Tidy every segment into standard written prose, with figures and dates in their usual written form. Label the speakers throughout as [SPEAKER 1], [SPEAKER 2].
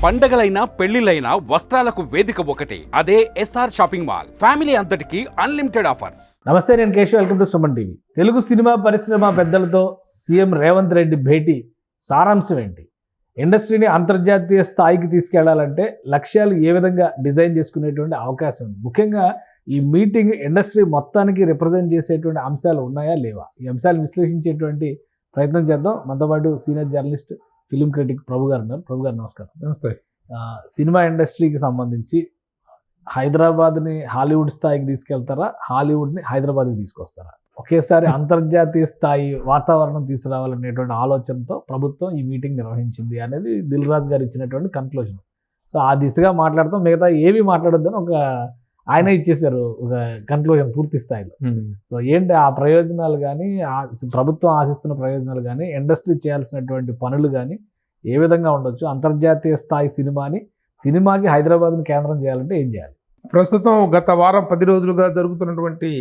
[SPEAKER 1] పండగలైనా పెళ్లిలైనా వస్త్రాలకు వేదిక ఒకటే, అదే ఎస్ఆర్ షాపింగ్ మాల్. ఫ్యామిలీ అంతటికి అన్లిమిటెడ్ ఆఫర్స్.
[SPEAKER 2] నమస్తే, నేను Keshav. Welcome to Suman TV. Telugu cinema పరిశ్రమ పెద్దలతో సీఎం రేవంత్ రెడ్డి భేటీ సారాంశం ఏంటి? ఇండస్ట్రీని అంతర్జాతీయ స్థాయికి తీసుకెళ్లాలంటే లక్ష్యాలు ఏ విధంగా డిజైన్ చేసుకునేటువంటి అవకాశం ఉంది? ముఖ్యంగా ఈ మీటింగ్ ఇండస్ట్రీ మొత్తానికి రిప్రజెంట్ చేసేటువంటి అంశాలు ఉన్నాయా లేవా? ఈ అంశాలు విశ్లేషించేటువంటి ప్రయత్నం చేద్దాం. మనతో పాటు సీనియర్ జర్నలిస్ట్, ఫిలిం క్రిటిక్ ప్రభు గారు ఉన్నారు. ప్రభు గారు నమస్కారం.
[SPEAKER 3] నమస్తే.
[SPEAKER 2] సినిమా ఇండస్ట్రీకి సంబంధించి హైదరాబాద్ని హాలీవుడ్ స్థాయికి తీసుకెళ్తారా, హాలీవుడ్ని హైదరాబాద్కి తీసుకొస్తారా? ఒకేసారి అంతర్జాతీయ స్థాయి వాతావరణం తీసుకురావాలనేటువంటి ఆలోచనతో ప్రభుత్వం ఈ మీటింగ్ నిర్వహించింది అనేది దిల్ రాజు గారు ఇచ్చినటువంటి కన్క్లూజన్. సో ఆ దిశగా మాట్లాడతాం. మిగతా ఏవి మాట్లాడొద్దని ఒక ఆయన ఇచ్చేసారు ఒక కన్క్లూజన్ పూర్తి స్థాయిలో. సో ఏంటి ఆ ప్రయోజనాలు కానీ, ప్రభుత్వం ఆశిస్తున్న ప్రయోజనాలు కానీ, ఇండస్ట్రీ చేయాల్సినటువంటి పనులు కానీ ఏ విధంగా ఉండొచ్చు? అంతర్జాతీయ స్థాయి సినిమాకి హైదరాబాద్ని కేంద్రం చేయాలంటే ఏం చేయాలి?
[SPEAKER 3] ప్రస్తుతం గత వారం 10 రోజులుగా జరుగుతున్నటువంటి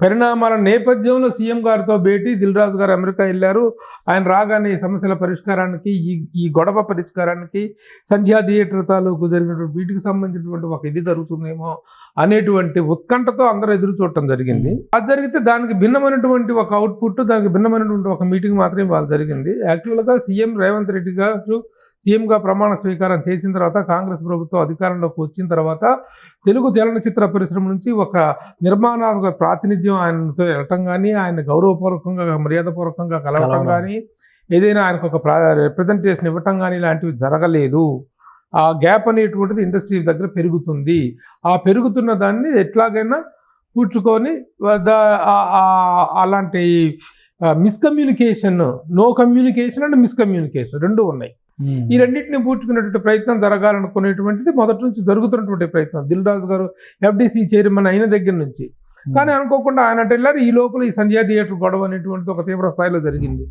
[SPEAKER 3] పరిణామాల నేపథ్యంలో సీఎం గారితో భేటీ. దిల్ రాజు గారు అమెరికా వెళ్ళారు. ఆయన రాగానే ఈ సమస్యల పరిష్కారానికి, ఈ గొడవ పరిష్కారానికి సంధ్యా థియేటర్ తాలూకు జరిగినటువంటి వీటికి సంబంధించినటువంటి ఒక ఇది జరుగుతుందేమో అనేటువంటి ఉత్కంఠతో అందరూ ఎదురు చూడటం జరిగింది. అది జరిగితే దానికి భిన్నమైనటువంటి ఒక అవుట్పుట్, దానికి భిన్నమైనటువంటి ఒక మీటింగ్ మాత్రమే వాళ్ళు జరిగింది. యాక్చువల్గా సీఎం రేవంత్ రెడ్డి గారు సీఎంగా ప్రమాణ స్వీకారం చేసిన తర్వాత, కాంగ్రెస్ ప్రభుత్వం అధికారంలోకి వచ్చిన తర్వాత తెలుగు చలనచిత్ర పరిశ్రమ నుంచి ఒక నిర్మాణాత్మక ప్రాతినిధ్యం ఆయనతో వెళ్ళటం కానీ, ఆయన గౌరవపూర్వకంగా మర్యాదపూర్వకంగా కలవటం కానీ, ఏదైనా ఆయనకు ఒక రిప్రజెంటేషన్ ఇవ్వటం కానీ ఇలాంటివి జరగలేదు. ఆ గ్యాప్ అనేటువంటిది ఇండస్ట్రీ దగ్గర పెరుగుతుంది. ఆ పెరుగుతున్న దాన్ని ఎట్లాగైనా పూడ్చుకొని అలాంటి miscommunication, no communication and miscommunication రెండు ఉన్నాయి. ఈ రెండింటిని పూడ్చుకునేటువంటి ప్రయత్నం జరగాలనుకునేటువంటిది మొదటి నుంచి జరుగుతున్నటువంటి ప్రయత్నం. దిల్ రాజు గారు FDC చైర్మన్ అయిన దగ్గర నుంచి. కానీ అనుకోకుండా ఆయన వెళ్ళారు. ఈ లోపల ఈ సంధ్యా థియేటర్ గొడవ అనేటువంటిది ఒక తీవ్ర స్థాయిలో జరిగింది.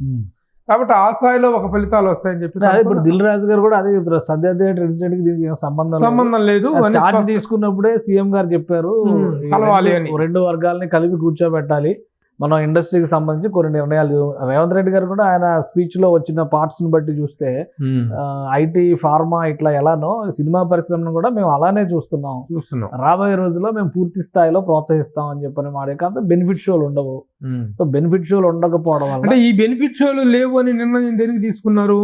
[SPEAKER 3] కాబట్టి ఆ స్థాయిలో ఒక ఫలితాలు వస్తాయని చెప్పి
[SPEAKER 2] ఇప్పుడు దిల్ రాజు గారు కూడా అదే చెప్తారు. సంధ్యా థియేటర్ ఇన్సిడెంట్ కి దీనికి సంబంధం లేదు. చార్జ్ తీసుకున్నప్పుడే సీఎం గారు చెప్పారు, కలవాలి అని, రెండు వర్గాలని కలిపి కూర్చోబెట్టాలి, మనం ఇండస్ట్రీకి సంబంధించి కొన్ని నిర్ణయాలు. రేవంత్ రెడ్డి గారు కూడా ఆయన స్పీచ్ లో వచ్చిన పార్ట్స్ ని బట్టి చూస్తే ఐటీ, ఫార్మా ఇట్లా ఎలానో సినిమా పరిశ్రమను కూడా మేము అలానే చూస్తున్నాం. రాబోయే రోజుల్లో మేము పూర్తి స్థాయిలో ప్రోత్సహిస్తాం అని చెప్పని మాట. కాకపోతే బెనిఫిట్ షోలు ఉండవు. సో బెనిఫిట్ షోలు ఉండకపోవడం వల్ల,
[SPEAKER 3] అంటే ఈ బెనిఫిట్ షోలు లేవు అని నిర్ణయం దేనికి తీసుకున్నారు?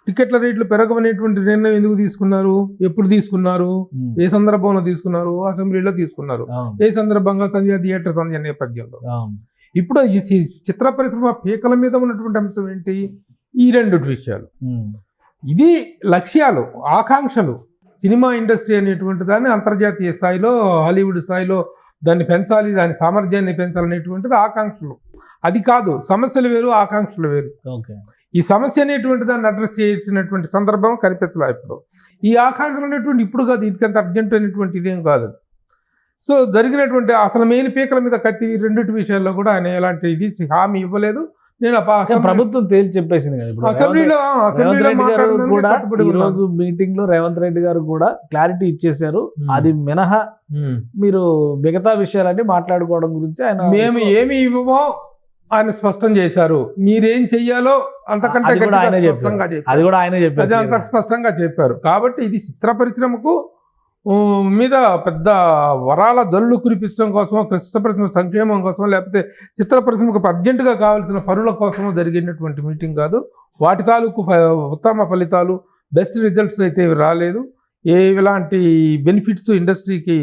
[SPEAKER 3] టికెట్ల రేట్లు పెరగవనేటువంటి నిర్ణయం ఎందుకు తీసుకున్నారు? ఎప్పుడు తీసుకున్నారు? ఏ సందర్భంలో తీసుకున్నారు? అసెంబ్లీలో తీసుకున్నారు. ఏ సందర్భంగా? సంధ్యా థియేటర్ సంధ్య నేపథ్యంలో. ఇప్పుడు ఈ చిత్ర పరిశ్రమ పీకల మీద ఉన్నటువంటి అంశం ఏంటి? ఈ రెండు విషయాలు. ఇది లక్ష్యాలు, ఆకాంక్షలు. సినిమా ఇండస్ట్రీ అనేటువంటి దాన్ని అంతర్జాతీయ స్థాయిలో, హాలీవుడ్ స్థాయిలో దాన్ని పెంచాలి, దాని సామర్థ్యాన్ని పెంచాలనేటువంటిది ఆకాంక్షలు. అది కాదు, సమస్యలు వేరు, ఆకాంక్షలు వేరు. ఈ సమస్య అనేటువంటి దాన్ని అడ్రస్ చేసినటువంటి సందర్భం కనిపించలే ఇప్పుడు. ఈ ఆకాంక్షలు అనేటువంటి ఇప్పుడు కాదు, ఇంకంత అర్జెంట్ అనేటువంటి ఇదేం కాదు. సో జరిగినటువంటి అసలు మెయిన్ పీకల మీద కత్తి రెండింటి విషయాల్లో కూడా ఆయన ఎలాంటి ఇది హామీ ఇవ్వలేదు. నేను
[SPEAKER 2] ప్రభుత్వం తేల్చి చెప్పేసింది కదా.
[SPEAKER 3] అసెంబ్లీలో
[SPEAKER 2] కూడా ఈ రోజు మీటింగ్ లో రేవంత్ రెడ్డి గారు కూడా క్లారిటీ ఇచ్చేశారు. అది మినహా మీరు మిగతా విషయాలన్నీ మాట్లాడుకోవడం గురించి ఆయన
[SPEAKER 3] మేము ఏమి ఇవ్వమో ఆయన స్పష్టం చేశారు. మీరేం చెయ్యాలో అంతకంటే
[SPEAKER 2] అది కూడా ఆయనే చెప్పారు.
[SPEAKER 3] అది అంత స్పష్టంగా చెప్పారు. కాబట్టి ఇది చిత్ర పరిశ్రమకు మీద పెద్ద వరాల జల్లు కురిపించడం కోసమో, చిత్ర పరిశ్రమ సంక్షేమం కోసమో, లేకపోతే చిత్ర పరిశ్రమకు అర్జెంటుగా కావాల్సిన పనుల కోసమో జరిగినటువంటి మీటింగ్ కాదు. వాటి తాలూకు ఉత్తమ ఫలితాలు, బెస్ట్ రిజల్ట్స్ అయితే రాలేదు. ఎలాంటి బెనిఫిట్స్ ఇండస్ట్రీకి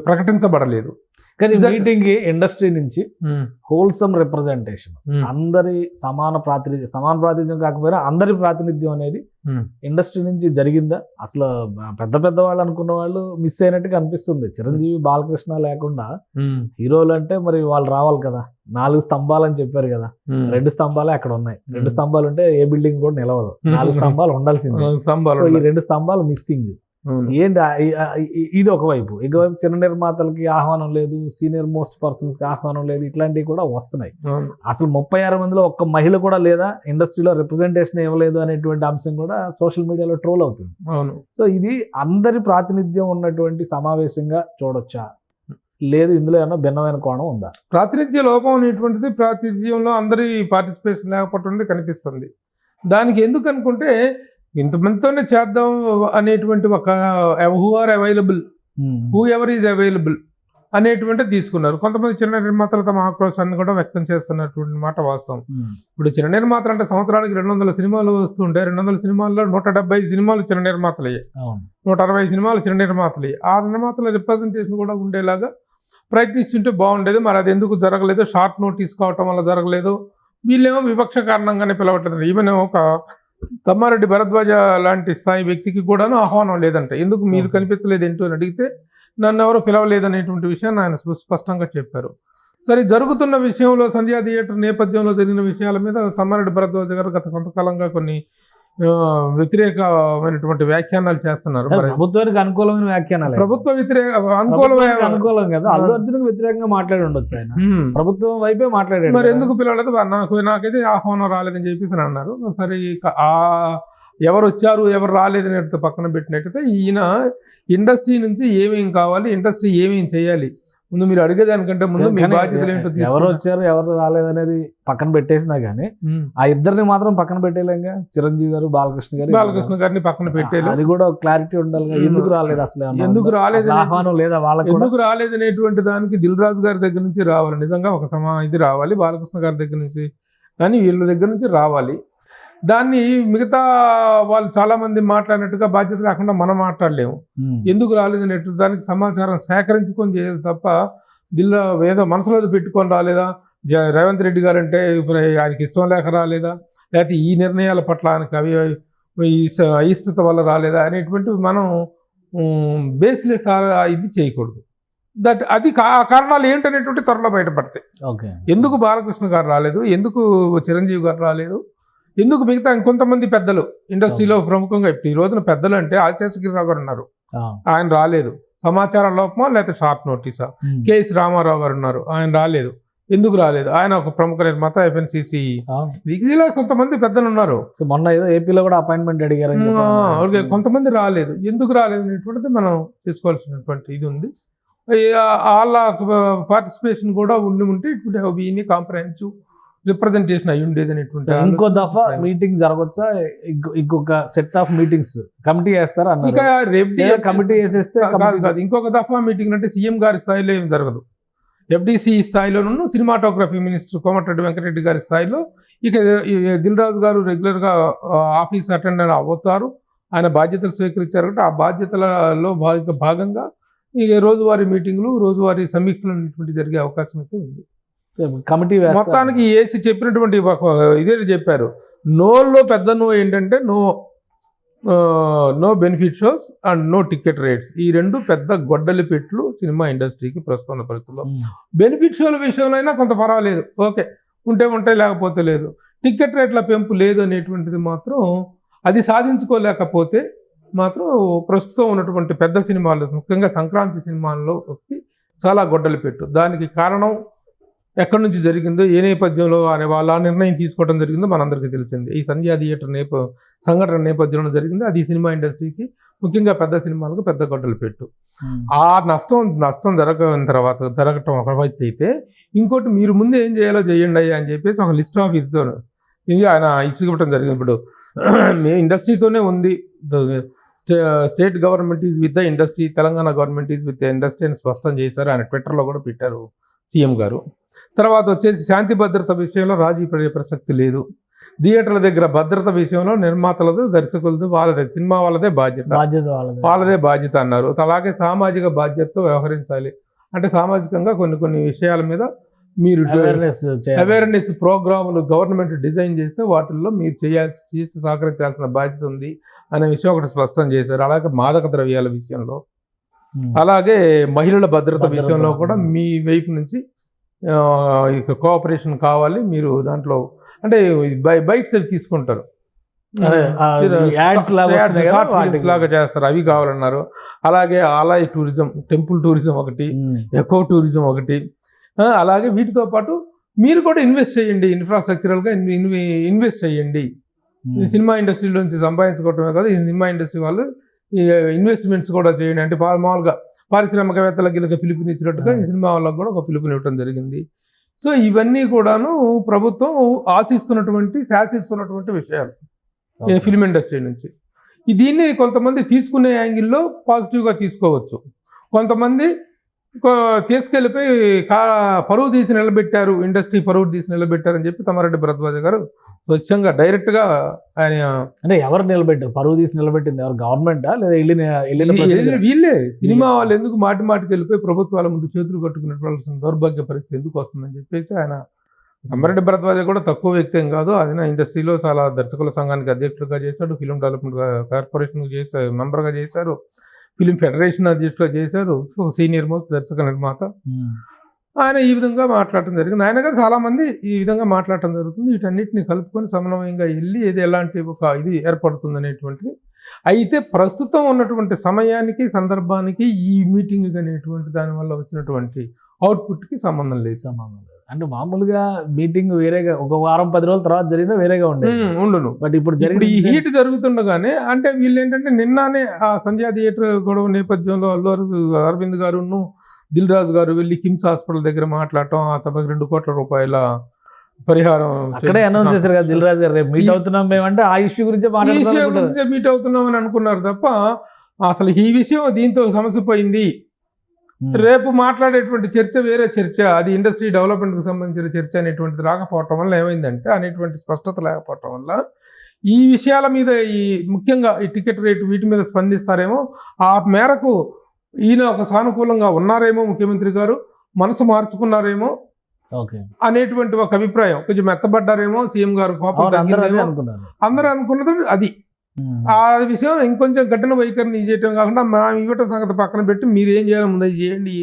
[SPEAKER 3] ప్రకటించబడలేదు.
[SPEAKER 2] కానీ మీటింగ్ కి ఇండస్ట్రీ నుంచి హోల్సమ్ రిప్రజెంటేషన్, అందరి సమాన ప్రాతినిధ్యం కాకపోయినా అందరి ప్రాతినిధ్యం అనేది ఇండస్ట్రీ నుంచి జరిగిందా? అసలు పెద్ద వాళ్ళు అనుకున్న వాళ్ళు మిస్ అయినట్టుగా అనిపిస్తుంది. చిరంజీవి, బాలకృష్ణ లేకుండా హీరోలు అంటే మరి వాళ్ళు రావాలి కదా. 4 స్తంభాలు అని చెప్పారు కదా, 2 స్తంభాలే అక్కడ ఉన్నాయి. 2 స్తంభాలు ఉంటే ఏ బిల్డింగ్ కూడా నిలవదు. 4 స్తంభాలు ఉండాల్సింది. ఈ 2 స్తంభాలు మిస్సింగ్. ఏంటి ఇది ఒకవైపు. ఇంకోవైపు చిన్న నిర్మాతలకి ఆహ్వానం లేదు, సీనియర్ మోస్ట్ పర్సన్స్ కి ఆహ్వానం లేదు, ఇట్లాంటివి కూడా వస్తున్నాయి. అసలు 36 మందిలో ఒక్క మహిళ కూడా లేదా, ఇండస్ట్రీలో రిప్రజెంటేషన్ ఇవ్వలేదు అనేటువంటి అంశం కూడా సోషల్ మీడియాలో ట్రోల్ అవుతుంది. సో ఇది అందరి ప్రాతినిధ్యం ఉన్నటువంటి సమావేశంగా చూడొచ్చా, లేదు ఇందులో ఏమన్నా భిన్నమైన కోణం ఉందా?
[SPEAKER 3] ప్రాతినిధ్య లోపం అనేటువంటిది ప్రాతినిధ్యంలో అందరి పార్టిసిపేషన్ లేకపోవడం కనిపిస్తుంది. దానికి ఎందుకు అనుకుంటే ఇంతమందితోనే చేద్దాం అనేటువంటి ఒక who are available, whoever is available అనేటువంటి తీసుకున్నారు. కొంతమంది చిన్న నిర్మాతలు తమ ఆక్రోశాన్ని కూడా వ్యక్తం చేస్తున్నటువంటి మాట వాస్తవం. ఇప్పుడు చిన్న నిర్మాతలు అంటే సంవత్సరానికి 200 సినిమాలు వస్తుంటే 200 సినిమాల్లో 175 సినిమాలు చిన్న నిర్మాతలు అయ్యాయి, 160 సినిమాలు చిన్న నిర్మాతలు అయ్యాయి. ఆ నిర్మాతల రిప్రజెంటేషన్ కూడా ఉండేలాగా ప్రయత్నిస్తుంటే బాగుండేది. మరి అది ఎందుకు జరగలేదు? షార్ట్ నోటీస్ కావటం వల్ల జరగలేదు. వీళ్ళేమో వివక్ష కారణంగానే పిలవట్లేదు. ఈవెన్ ఒక తమ్మారెడ్డి భరద్వాజ లాంటి స్థాయి వ్యక్తికి కూడాను ఆహ్వానం లేదంట. ఎందుకు మీరు కనిపించలేదు ఏంటో అని అడిగితే నన్ను ఎవరు పిలవలేదనేటువంటి విషయాన్ని ఆయన స్పష్టంగా చెప్పారు. సరే, జరుగుతున్న విషయంలో సంధ్యా థియేటర్ నేపథ్యంలో జరిగిన విషయాల మీద తమ్మారెడ్డి భరద్వాజ గారు గత కొంతకాలంగా కొన్ని వ్యతిరేకమైనటువంటి వ్యాఖ్యానాలు చేస్తున్నారు.
[SPEAKER 2] ప్రభుత్వానికి అనుకూలమైన వ్యాఖ్యానాలు,
[SPEAKER 3] ప్రభుత్వ
[SPEAKER 2] అనుకూలం కదా. అల్లు అర్జున్కి వ్యతిరేకంగా మాట్లాడి ఉండొచ్చు ఆయన, ప్రభుత్వం వైపే మాట్లాడాడు.
[SPEAKER 3] మరి ఎందుకు పిలవలేదు? నాకైతే ఆహ్వానం రాలేదని చెప్పేసి అన్నారు. సరే, ఎవరు వచ్చారు ఎవరు రాలేదని పక్కన పెట్టినట్టయితే ఈయన ఇండస్ట్రీ నుంచి ఏమేం కావాలి, ఇండస్ట్రీ ఏమేం చేయాలి, ముందు మీరు అడిగేదానికంటే ముందు మీ బాధ్యతలు ఏంటో,
[SPEAKER 2] ఎవరు వచ్చారు ఎవరు రాలేదనేది పక్కన పెట్టేసినా గానీ ఆ ఇద్దరిని మాత్రం పక్కన పెట్టేలేంగా. చిరంజీవి గారు, బాలకృష్ణ గారిని పక్కన పెట్టేది, అది కూడా క్లారిటీ ఉండాలి. ఎందుకు రాలేదు అసలు, ఎందుకు రాలేదు, ఆహ్వానం లేదా వాళ్ళకి, ఎందుకు రాలేదు అనేటువంటి దానికి దిల్ రాజు గారి దగ్గర నుంచి రావాలి. నిజంగా ఒక ఇది రావాలి బాలకృష్ణ గారి దగ్గర నుంచి, కానీ వీళ్ళ దగ్గర నుంచి రావాలి. దాన్ని మిగతా వాళ్ళు చాలా మంది మాట్లాడినట్టుగా బాధ్యత లేకుండా మనం మాట్లాడలేము. ఎందుకు రాలేదనేట్టు దానికి సమాచారం సేకరించుకొని చేయాలి తప్ప దిల్లా ఏదో మనసులో పెట్టుకొని రాలేదా, రేవంత్ రెడ్డి గారు అంటే ఆయనకి ఇష్టం లేక రాలేదా, లేకపోతే ఈ నిర్ణయాల పట్ల ఆయనకి అయిష్టత వల్ల రాలేదా అనేటువంటివి మనం బేస్లెస్ ఇది చేయకూడదు. అది కారణాలు ఏంటనేటువంటి త్వరలో బయటపడతాయి. ఎందుకు బాలకృష్ణ గారు రాలేదు, ఎందుకు చిరంజీవి గారు రాలేదు, ఎందుకు మిగతా ఇంకొంతమంది పెద్దలు ఇండస్ట్రీలో ప్రముఖంగా ఇప్పుడు ఈ రోజున పెద్దలు అంటే ఆశేషగిరిరావు గారు ఉన్నారు, ఆయన రాలేదు. సమాచార లోపమా లేకపోతే షార్ట్ నోటీసా? కేఎస్ రామారావు గారు ఉన్నారు, ఆయన రాలేదు. ఎందుకు రాలేదు? ఆయన ఒక ప్రముఖ నిర్మాత, FNCC. ఇలా కొంతమంది పెద్దలు ఉన్నారు. మొన్న ఏదో ఏపీలో కూడా అపాయింట్మెంట్ అడిగారు,
[SPEAKER 3] కొంతమంది రాలేదు. ఎందుకు రాలేదు అనేటువంటిది మనం తీసుకోవాల్సినటువంటి ఇది ఉంది. వాళ్ళ పార్టిసిపేషన్ కూడా ఉంటే it would have been comprehensive representation అయి ఉండేది అనేటువంటి.
[SPEAKER 2] ఇంకో దఫా మీటింగ్ జరగొచ్చా? ఇంకొక సెట్ ఆఫ్ మీటింగ్స్ కమిటీ వేస్తారా?
[SPEAKER 3] ఇంకా
[SPEAKER 2] కమిటీ వేసేస్తే
[SPEAKER 3] కాదు, ఇంకొక దఫా మీటింగ్ అంటే సీఎం గారి స్థాయిలో ఏం జరగదు. FDC స్థాయిలోనూ సినిమాటోగ్రఫీ మినిస్టర్ కోమటిరెడ్డి వెంకటరెడ్డి గారి స్థాయిలో ఇక దిల్ రాజు గారు రెగ్యులర్గా ఆఫీస్ అటెండ్ అవుతారు. ఆయన బాధ్యతలు స్వీకరించారు కాబట్టి ఆ బాధ్యతలలో భాగంగా ఇక రోజువారీ మీటింగ్లు, రోజువారీ సమీక్షలు అనేటువంటి జరిగే అవకాశం అయితే ఉంది.
[SPEAKER 2] కమిటీ
[SPEAKER 3] మొత్తానికి ఏసీ చెప్పినటువంటి ఇదే చెప్పారు. నోలో పెద్ద నో ఏంటంటే no benefit shows and no ticket rates. ఈ రెండు పెద్ద గొడ్డలి పెట్లు సినిమా ఇండస్ట్రీకి ప్రస్తుత పరిస్థితుల్లో. బెనిఫిట్ షోల విషయంలో అయినా కొంత పర్వాలేదు, ఓకే, ఉంటే లేకపోతే లేదు. టికెట్ రేట్ల పెంపు లేదు అనేటువంటిది మాత్రం అది సాధించుకోలేకపోతే మాత్రం ప్రస్తుతం ఉన్నటువంటి పెద్ద సినిమాలు, ముఖ్యంగా సంక్రాంతి సినిమాల్లో చాలా గొడ్డలి పెట్టు. దానికి కారణం ఎక్కడి నుంచి జరిగిందో, ఏ నేపథ్యంలో వాళ్ళ నిర్ణయం తీసుకోవడం జరిగిందో మనందరికీ తెలిసింది. ఈ సంధ్యా థియేటర్ సంఘటన నేపథ్యంలో జరిగింది. అది సినిమా ఇండస్ట్రీకి, ముఖ్యంగా పెద్ద సినిమాలకు పెద్ద గొడ్డలు పెట్టు. ఆ నష్టం జరగటం ఒకవైపు అయితే, ఇంకోటి మీరు ముందు ఏం చేయాలో చేయండి అయ్యా అని చెప్పేసి ఒక లిస్ట్ ఆఫ్ ఇది ఆయన ఇచ్చివ్వటం జరిగింది. ఇప్పుడు మీ ఇండస్ట్రీతోనే ఉంది, state government is with the industry, Telangana government is with the industry అని స్పష్టం చేశారు. ఆయన ట్విట్టర్లో కూడా పెట్టారు సీఎం గారు. తర్వాత వచ్చేసి శాంతి భద్రత విషయంలో రాజీ పడే ప్రసక్తి లేదు. థియేటర్ల దగ్గర భద్రత విషయంలో నిర్మాతలది, దర్శకులది, వాళ్ళదే, సినిమా వాళ్ళదే బాధ్యత అన్నారు. అలాగే సామాజిక బాధ్యతతో వ్యవహరించాలి అంటే సామాజికంగా కొన్ని విషయాల మీద మీరు అవేర్నెస్ ప్రోగ్రాములు గవర్నమెంట్ డిజైన్ చేస్తే వాటిల్లో మీరు చేసి సహకరించాల్సిన బాధ్యత ఉంది అనే విషయం ఒకటి స్పష్టం చేశారు. అలాగే మాదక ద్రవ్యాల విషయంలో, అలాగే మహిళల భద్రత విషయంలో కూడా మీ వైపు నుంచి కోఆపరేషన్ కావాలి. మీరు దాంట్లో అంటే బైట్స్ అవి తీసుకుంటారు, లాగా చేస్తారు, అవి కావాలన్నారు. అలాగే ఆలయ టూరిజం, టెంపుల్ టూరిజం ఒకటి, ఎకో టూరిజం ఒకటి. అలాగే వీటితో పాటు మీరు కూడా ఇన్వెస్ట్ చేయండి, ఇన్ఫ్రాస్ట్రక్చరల్గా ఇన్వెస్ట్ చేయండి. సినిమా ఇండస్ట్రీలో నుంచి సంపాదించుకోవటమే కాదు, ఈ సినిమా ఇండస్ట్రీ వాళ్ళు ఇన్వెస్ట్మెంట్స్ కూడా చేయండి అంటే మామూలుగా పారిశ్రామికవేత్తలకి పిలుపునిచ్చినట్టుగా ఈ సినిమా వాళ్ళకి కూడా ఒక పిలుపునివ్వడం జరిగింది. సో ఇవన్నీ కూడాను ప్రభుత్వం శాసిస్తున్నటువంటి విషయాలు. ఫిల్మ్ ఇండస్ట్రీ నుంచి. దీన్ని కొంతమంది తీసుకునే యాంగిల్లో పాజిటివ్గా తీసుకోవచ్చు, కొంతమంది తీసుకెళ్ళిపోయి పరువు తీసి నిలబెట్టారు, ఇండస్ట్రీ పరువు తీసి నిలబెట్టారని చెప్పి తమ్మారెడ్డి భరద్వాజ గారు స్వచ్ఛంగా డైరెక్ట్గా ఆయన
[SPEAKER 2] అంటే ఎవరు నిలబెట్టారు, పరువు తీసి నిలబెట్టింది ఎవరు, గవర్నమెంటా లేదా
[SPEAKER 3] వీళ్ళే సినిమా వాళ్ళు ఎందుకు మాటికి వెళ్ళిపోయి ప్రభుత్వాల ముందు చేతులు కట్టుకునేటువంటి దౌర్భాగ్య పరిస్థితి ఎందుకు వస్తుందని చెప్పేసి ఆయన తమ్మారెడ్డి భరద్వాజ కూడా తక్కువ వ్యక్తి ఏం కాదు. ఆయన ఇండస్ట్రీలో చాలా దర్శకుల సంఘానికి అధ్యక్షుడిగా చేశాడు, ఫిలిం డెవలప్మెంట్ కార్పొరేషన్ చేశారు, మెంబర్గా చేశారు, ఫిలిం ఫెడరేషన్ అధ్యక్షుడిగా చేశారు, సీనియర్ మోస్ట్ దర్శక నిర్మాత. ఆయన ఈ విధంగా మాట్లాడటం జరిగింది. ఆయన గారు చాలామంది ఈ విధంగా మాట్లాడటం జరుగుతుంది. వీటన్నిటిని కలుపుకొని సమన్వయంగా వెళ్ళి ఏది ఎలాంటి ఒక ఇది ఏర్పడుతుంది అనేటువంటిది. అయితే ప్రస్తుతం ఉన్నటువంటి సమయానికి సందర్భానికి ఈ మీటింగ్ అనేటువంటి దానివల్ల వచ్చినటువంటి అవుట్పుట్కి సంబంధం లేదు.
[SPEAKER 2] అంటే మామూలుగా మీటింగ్ వేరేగా ఒక వారం 10 రోజుల తర్వాత జరిగినా వేరేగా
[SPEAKER 3] ఉండును.
[SPEAKER 2] బట్ ఇప్పుడు
[SPEAKER 3] ఈ హీట్ జరుగుతుండగానే అంటే వీళ్ళు ఏంటంటే నిన్ననే ఆ సంధ్యా థియేటర్ గొడవ నేపథ్యంలో అరవింద్ గారును దిల్ రాజు గారు వెళ్ళి కిమ్స్ హాస్పిటల్ దగ్గర మాట్లాడటం, ఆ తమకు 2 కోట్ల రూపాయల పరిహారం
[SPEAKER 2] అక్కడే అనౌన్స్ చేశారు కదా దిల్ రాజు గారు, రేపు మీట్ అవుతున్నాం మేమంటే ఆ ఇష్యూ గురించి
[SPEAKER 3] మీట్ అవుతున్నాం అని అనుకున్నారు తప్ప అసలు ఈ విషయం దీంతో సమస్య పోయింది. రేపు మాట్లాడేటువంటి చర్చ వేరే చర్చ, అది ఇండస్ట్రీ డెవలప్మెంట్కి సంబంధించిన చర్చ అనేటువంటిది రాకపోవటం వల్ల ఏమైందంటే అనేటువంటి స్పష్టత లేకపోవటం వల్ల ఈ విషయాల మీద ఈ ముఖ్యంగా ఈ టికెట్ రేటు వీటి మీద స్పందిస్తారేమో, ఆ మేరకు ఈయన ఒక సానుకూలంగా ఉన్నారేమో, ముఖ్యమంత్రి గారు మనసు మార్చుకున్నారేమో అనేటువంటి ఒక అభిప్రాయం, కొంచెం మెత్తబడ్డారేమో, సీఎం గారు కోపం అందరూ అనుకున్నది అది. ఆ విషయం ఇంకొంచెం కఠిన వైఖరిని చేయటం కాకుండా ఇవ్వటం సంగతి పక్కన పెట్టి మీరు ఏం చేయాలో ముందు చేయండి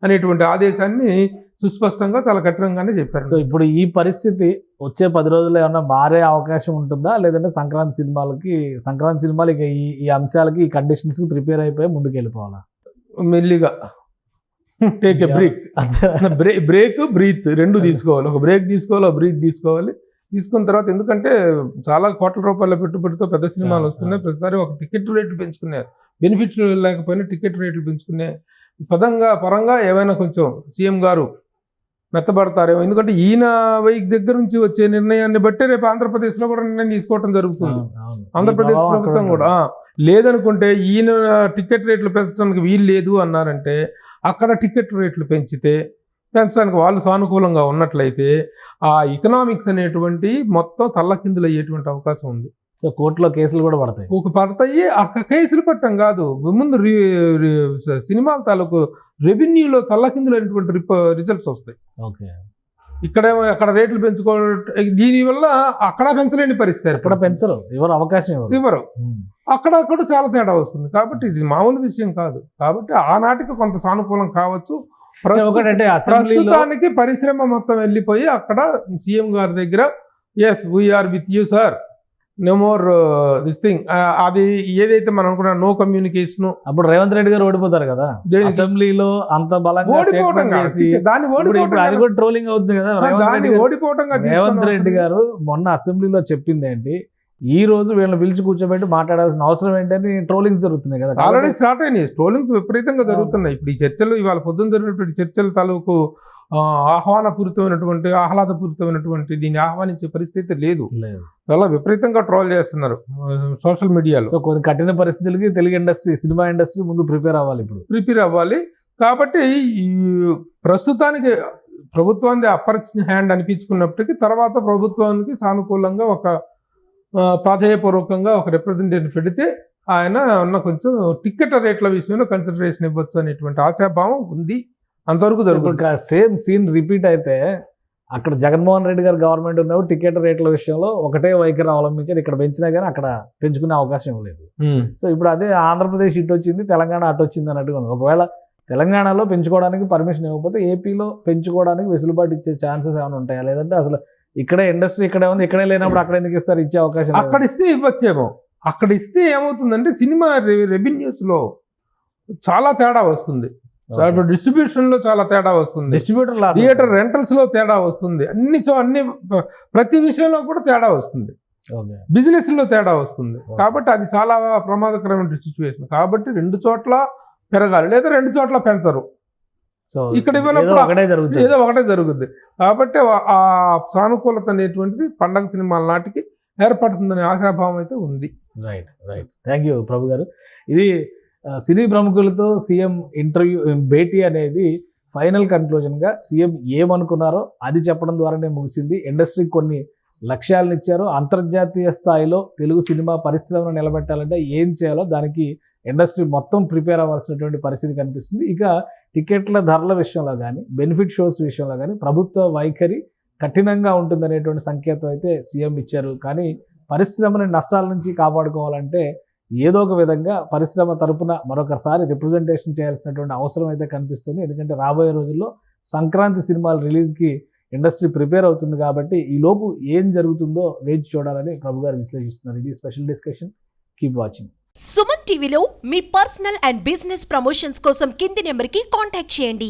[SPEAKER 3] అనేటువంటి ఆదేశాన్ని సుస్పష్టంగా చాలా కఠినంగానే చెప్పారు.
[SPEAKER 2] సో ఇప్పుడు ఈ పరిస్థితి వచ్చే 10 రోజుల్లో ఏమన్నా మారే అవకాశం ఉంటుందా, లేదంటే సంక్రాంతి సినిమాలు ఇక ఈ అంశాలకి, ఈ కండిషన్స్కి ప్రిపేర్ అయిపోయి ముందుకు వెళ్ళిపోవాలా?
[SPEAKER 3] మెల్లిగా టేక్ ఏ బ్రేక్ బ్రీత్ రెండు తీసుకోవాలి. ఒక బ్రేక్ తీసుకోవాలి, ఒక బ్రీత్ తీసుకోవాలి. తీసుకున్న తర్వాత ఎందుకంటే చాలా కోట్ల రూపాయల పెట్టుబడితో పెద్ద సినిమాలు వస్తున్నాయి. ప్రతిసారి ఒక టికెట్ రేట్లు పెంచుకునే, బెనిఫిట్స్ లేకపోయినా టికెట్ రేట్లు పెంచుకునే పరంగా ఏమైనా కొంచెం సీఎం గారు మెత్తబడతారేమో. ఎందుకంటే ఈయన దగ్గర నుంచి వచ్చే నిర్ణయాన్ని బట్టే రేపు ఆంధ్రప్రదేశ్లో కూడా నిర్ణయం తీసుకోవడం జరుగుతుంది. ఆంధ్రప్రదేశ్ ప్రభుత్వం కూడా లేదనుకుంటే ఈయన టికెట్ రేట్లు పెంచడానికి వీలు లేదు అన్నారంటే అక్కడ టికెట్ రేట్లు పెంచడానికి వాళ్ళు సానుకూలంగా ఉన్నట్లయితే ఆ ఎకనామిక్స్ అనేటువంటి మొత్తం తల్లకిందులు అయ్యేటువంటి అవకాశం ఉంది.
[SPEAKER 2] సో కోర్టులో కేసులు కూడా పడతాయి.
[SPEAKER 3] అక్కడ కేసులు పట్టడం కాదు, ముందు సినిమాల తాలూకు రెవెన్యూలో తల్లకిందులు అనేటువంటి రిజల్ట్స్ వస్తాయి. ఇక్కడేమో అక్కడ రేట్లు పెంచుకోవడం, దీనివల్ల అక్కడ పెంచలేని పరిస్థితి,
[SPEAKER 2] అక్కడ పెంచరు, ఎవరు అవకాశం ఇవ్వరు,
[SPEAKER 3] అక్కడ చాలా తేడా వస్తుంది. కాబట్టి ఇది మామూలు విషయం కాదు. కాబట్టి ఆనాటికి కొంత సానుకూలం కావచ్చు. ప్రస్తుతానికి పరిశ్రమ మొత్తం వెళ్ళిపోయి అక్కడ సీఎం గారి దగ్గర yes we are with you sir, no more this thing, అది ఏదైతే మనం అనుకున్నా నో కమ్యూనికేషన్.
[SPEAKER 2] అప్పుడు రేవంత్ రెడ్డి గారు ఓడిపోతారు కదా అసెంబ్లీలో, అంత బలంగా ట్రోలింగ్ అవుతుంది కదా. రేవంత్ రెడ్డి గారు మొన్న అసెంబ్లీలో చెప్పింది ఏంటి, ఈ రోజు వీళ్ళని పిలిచి కూర్చోబెట్టి మాట్లాడాల్సిన అవసరం ఏంటని ట్రోలింగ్స్ జరుగుతున్నాయి కదా.
[SPEAKER 3] ఆల్రెడీ స్టార్ట్ అయినాయి, ట్రోలింగ్స్ విపరీతంగా జరుగుతున్నాయి. ఇప్పుడు ఈ చర్చలు, ఇవాళ పొద్దున్న జరిగినటువంటి చర్చల తాలూకు ఆహ్లాదపూరితమైనటువంటి దీన్ని ఆహ్వానించే పరిస్థితి లేదు. చాలా విపరీతంగా ట్రోల్ చేస్తున్నారు సోషల్ మీడియాలో.
[SPEAKER 2] సో కొన్ని కఠిన పరిస్థితులకి తెలుగు ఇండస్ట్రీ, సినిమా ఇండస్ట్రీ ముందు ప్రిపేర్ అవ్వాలి.
[SPEAKER 3] కాబట్టి ప్రస్తుతానికి ప్రభుత్వాన్ని అప్పర్ హ్యాండ్ అనిపించుకున్నప్పటికీ తర్వాత ప్రభుత్వానికి సానుకూలంగా ఒక ప్రాధేయపూర్వకంగా ఒక రిప్రజెంటేటివ్ పెడితే ఆయన ఉన్న కొంచెం టికెట్ రేట్ల విషయంలో కన్సిడరేషన్ ఇవ్వచ్చు అనేటువంటి ఆశాభావం ఉంది. అంతవరకు జరుగుతుంది.
[SPEAKER 2] సేమ్ సీన్ రిపీట్ అయితే అక్కడ జగన్మోహన్ రెడ్డి గారు గవర్నమెంట్ ఉన్నప్పుడు టికెట్ రేట్ల విషయంలో ఒకటే వైఖరి అవలంబించారు, ఇక్కడ పెంచినా కానీ అక్కడ పెంచుకునే అవకాశం లేదు. సో ఇప్పుడు అదే ఆంధ్రప్రదేశ్ ఇటు వచ్చింది, తెలంగాణ అటు వచ్చింది అన్నట్టుగా ఉంది. ఒకవేళ తెలంగాణలో పెంచుకోవడానికి పర్మిషన్ ఇవ్వకపోతే ఏపీలో పెంచుకోవడానికి వెసులుబాటు ఇచ్చే ఛాన్సెస్ ఏమైనా ఉంటాయా, లేదంటే అసలు ఇక్కడే ఇండస్ట్రీ ఇక్కడే ఉంది, ఇక్కడే లేనప్పుడు అక్కడ ఎందుకు ఇస్తారు, ఇచ్చే అవకాశం?
[SPEAKER 3] అక్కడ ఇస్తే ఇవ్వచ్చేమో. అక్కడ ఇస్తే ఏమవుతుందంటే సినిమా రెవెన్యూస్లో చాలా తేడా వస్తుంది, డిస్ట్రిబ్యూషన్లో చాలా తేడా వస్తుంది, థియేటర్ రెంటల్స్లో తేడా వస్తుంది, అన్ని ప్రతి విషయంలో కూడా తేడా వస్తుంది, బిజినెస్లో తేడా వస్తుంది. కాబట్టి అది చాలా ప్రమాదకరమైన సిచ్యువేషన్. కాబట్టి 2 చోట్ల పెరగాలి, లేదా 2 చోట్ల పెంచరు. ఇక్కడ ఏదో ఒకటే జరుగుద్ది. కాబట్టి ఆ సానుకూలత అనేటువంటిది పండగ సినిమాల నాటికి ఏర్పడుతుందనే ఆశాభావం అయితే ఉంది.
[SPEAKER 2] రైట్. థ్యాంక్ యూ ప్రభు గారు. ఇది సినీ ప్రముఖులతో సీఎం ఇంటర్వ్యూ భేటీ అనేది ఫైనల్ కన్క్లూజన్గా సీఎం ఏమనుకున్నారో అది చెప్పడం ద్వారానే ముగిసింది. ఇండస్ట్రీకి కొన్ని లక్ష్యాలను ఇచ్చారు. అంతర్జాతీయ స్థాయిలో తెలుగు సినిమా పరిశ్రమను నిలబెట్టాలంటే ఏం చేయాలో దానికి ఇండస్ట్రీ మొత్తం ప్రిపేర్ అవ్వాల్సినటువంటి పరిస్థితి కనిపిస్తుంది. ఇక టికెట్ల ధరల విషయంలో కానీ, బెనిఫిట్ షోస్ విషయంలో కానీ ప్రభుత్వ వైఖరి కఠినంగా ఉంటుందనేటువంటి సంకేతం అయితే సీఎం ఇచ్చారు. కానీ పరిశ్రమని నష్టాల నుంచి కాపాడుకోవాలంటే ఏదో ఒక విధంగా పరిశ్రమ తరపున మరొకసారి రిప్రజెంటేషన్ చేయాల్సినటువంటి అవసరం అయితే కనిపిస్తుంది. ఎందుకంటే రాబోయే రోజుల్లో సంక్రాంతి సినిమాల రిలీజ్కి ఇండస్ట్రీ ప్రిపేర్ అవుతుంది కాబట్టి ఈ లోపు ఏం జరుగుతుందో వేచి చూడాలని ప్రభు గారు విశ్లేషిస్తున్నారు. ఇది special discussion. Keep watching.
[SPEAKER 4] Suman టీవీలో మీ పర్సనల్ అండ్ బిజినెస్ ప్రమోషన్స్ కోసం కింది నెంబర్కి కాంటాక్ట్ చేయండి.